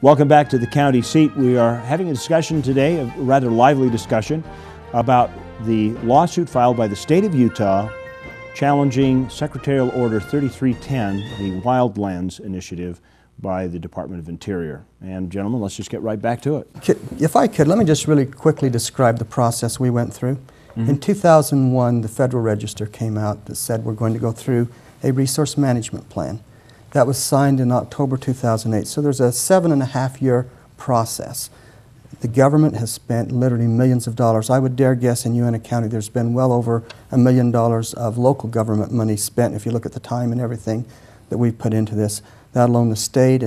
Welcome back to the county seat. We are having a discussion today, a rather lively discussion, about the lawsuit filed by the state of Utah challenging Secretarial Order 3310, the Wildlands Initiative by the Department of Interior. And gentlemen, let's just get right back to it. If I could, let me just really quickly describe the process we went through. In 2001, the Federal Register came out that said we're going to go through a resource management plan. That was signed in October 2008. So there's a 7.5-year process. The government has spent literally millions of dollars. I would dare guess in Uena County there's been well over $1 million of local government money spent, if you look at the time and everything that we've put into this, that alone the state.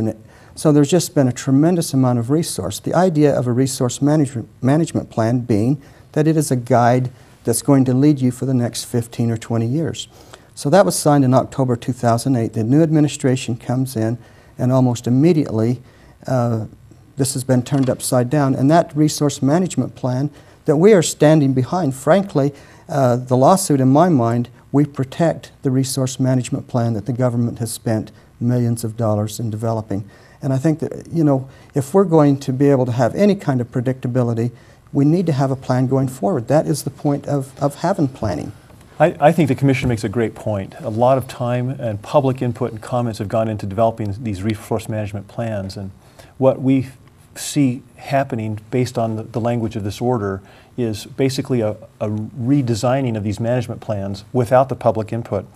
So there's just been a tremendous amount of resource. The idea of a resource management plan being that it is a guide that's going to lead you for the next 15 or 20 years. So that was signed in October 2008. The new administration comes in, and almost immediately this has been turned upside down. And that resource management plan that we are standing behind, frankly, the lawsuit, in my mind, we protect the resource management plan that the government has spent millions of dollars in developing. And I think that, you know, if we're going to be able to have any kind of predictability, we need to have a plan going forward. That is the point of having planning. I think the Commission makes a great point. A lot of time and public input and comments have gone into developing these resource management plans, and what we see happening based on the language of this order is basically a redesigning of these management plans without the public input.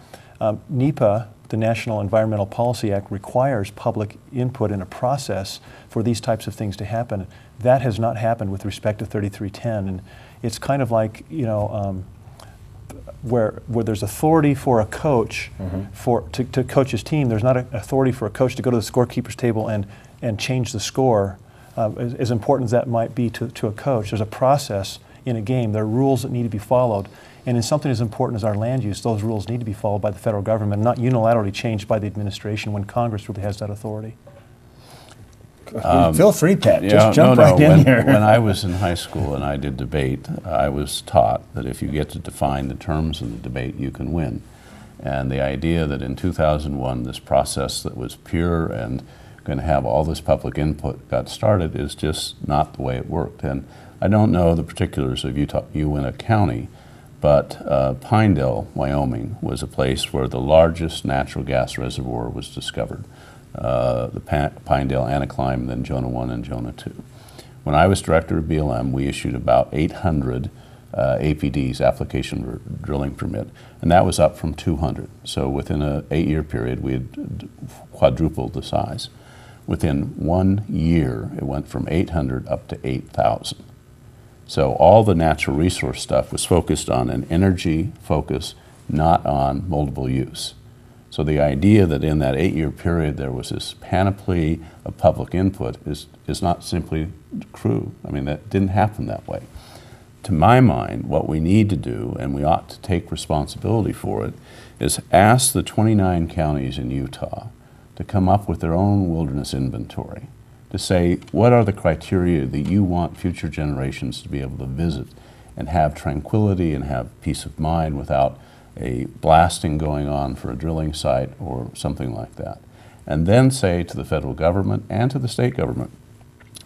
NEPA, the National Environmental Policy Act, requires public input in a process for these types of things to happen. That has not happened with respect to 3310, and it's kind of like, you know, where there's authority for a coach to coach his team, there's not authority for a coach to go to the scorekeeper's table and change the score. As important as that might be to a coach, there's a process in a game. There are rules that need to be followed. And in something as important as our land use, those rules need to be followed by the federal government, not unilaterally changed by the administration when Congress really has that authority. Feel free, Pat. Just jump right in here. When I was in high school and I did debate, I was taught that if you get to define the terms of the debate, you can win. And the idea that in 2001 this process that was pure and going to have all this public input got started is just not the way it worked. And I don't know the particulars of Uena County, but Pinedale, Wyoming, was a place where the largest natural gas reservoir was discovered. The Pinedale Anticline, then Jonah 1 and Jonah 2. When I was director of BLM, we issued about 800 APDs, application for drilling permit, and that was up from 200. So within an 8-year period, we had quadrupled the size. Within 1 year, it went from 800 up to 8,000. So all the natural resource stuff was focused on an energy focus, not on multiple use. So the idea that in that 8-year period there was this panoply of public input is not simply true. I mean, that didn't happen that way. To my mind, what we need to do, and we ought to take responsibility for it, is ask the 29 counties in Utah to come up with their own wilderness inventory, to say, what are the criteria that you want future generations to be able to visit and have tranquility and have peace of mind without a blasting going on for a drilling site or something like that. And then say to the federal government and to the state government,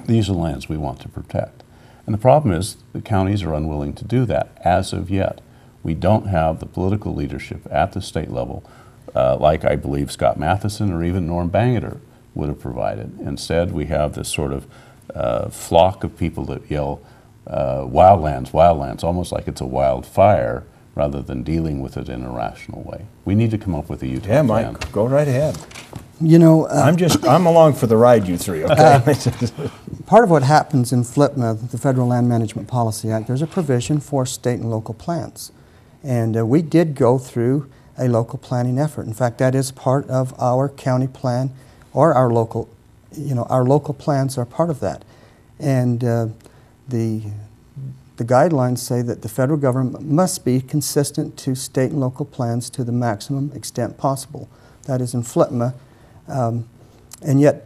these are the lands we want to protect. And the problem is the counties are unwilling to do that as of yet. We don't have the political leadership at the state level like I believe Scott Matheson or even Norm Bangerter would have provided. Instead, we have this sort of flock of people that yell, wildlands, wildlands, almost like it's a wildfire, rather than dealing with it in a rational way. We need to come up with a Utah plan. Yeah, Mike, go right ahead. You know, I'm along for the ride, you three, okay? Part of what happens in FLPMA, the Federal Land Management Policy Act, there's a provision for state and local plans. And we did go through a local planning effort. In fact, that is part of our county plan, or our local plans are part of that. And the guidelines say that the federal government must be consistent to state and local plans to the maximum extent possible. That is in FLPMA. And yet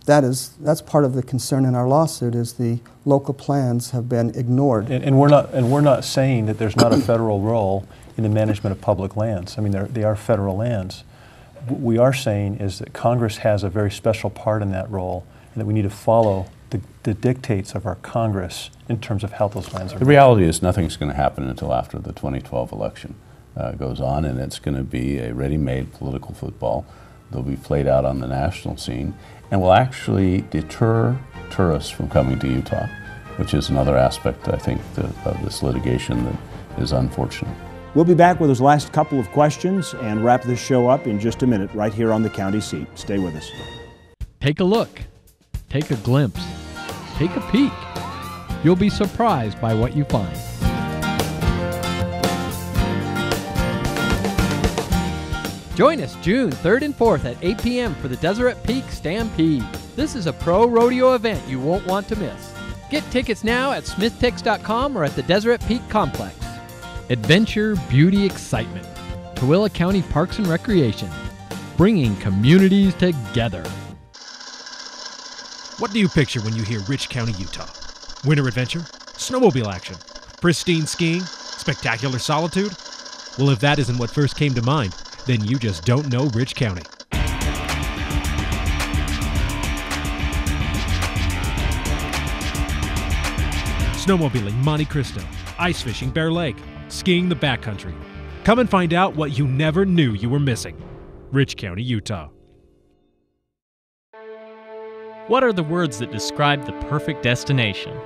that's part of the concern in our lawsuit is the local plans have been ignored. And we're not saying that there's not a federal role in the management of public lands. I mean, they are federal lands. What we are saying is that Congress has a very special part in that role, and that we need to follow the dictates of our Congress in terms of how those lands are. The reality is nothing's going to happen until after the 2012 election goes on, and it's going to be a ready-made political football. They'll be played out on the national scene and will actually deter tourists from coming to Utah, which is another aspect, I think, of this litigation that is unfortunate. We'll be back with those last couple of questions and wrap this show up in just a minute right here on the county seat. Stay with us. Take a look. Take a glimpse. Take a peek. You'll be surprised by what you find. Join us June 3rd and 4th at 8 p.m. for the Deseret Peak Stampede. This is a pro rodeo event you won't want to miss. Get tickets now at smithtix.com or at the Deseret Peak Complex. Adventure, beauty, excitement. Tooele County Parks and Recreation, bringing communities together. What do you picture when you hear Rich County, Utah? Winter adventure? Snowmobile action? Pristine skiing? Spectacular solitude? Well, if that isn't what first came to mind, then you just don't know Rich County. Snowmobiling Monte Cristo, ice fishing Bear Lake, skiing the backcountry. Come and find out what you never knew you were missing. Rich County, Utah. What are the words that describe the perfect destination?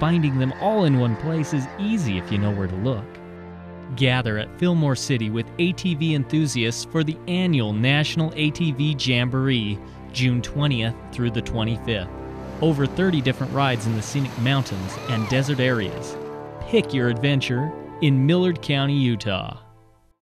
Finding them all in one place is easy if you know where to look. Gather at Fillmore City with ATV enthusiasts for the annual National ATV Jamboree, June 20th through the 25th. Over 30 different rides in the scenic mountains and desert areas. Pick your adventure in Millard County, Utah.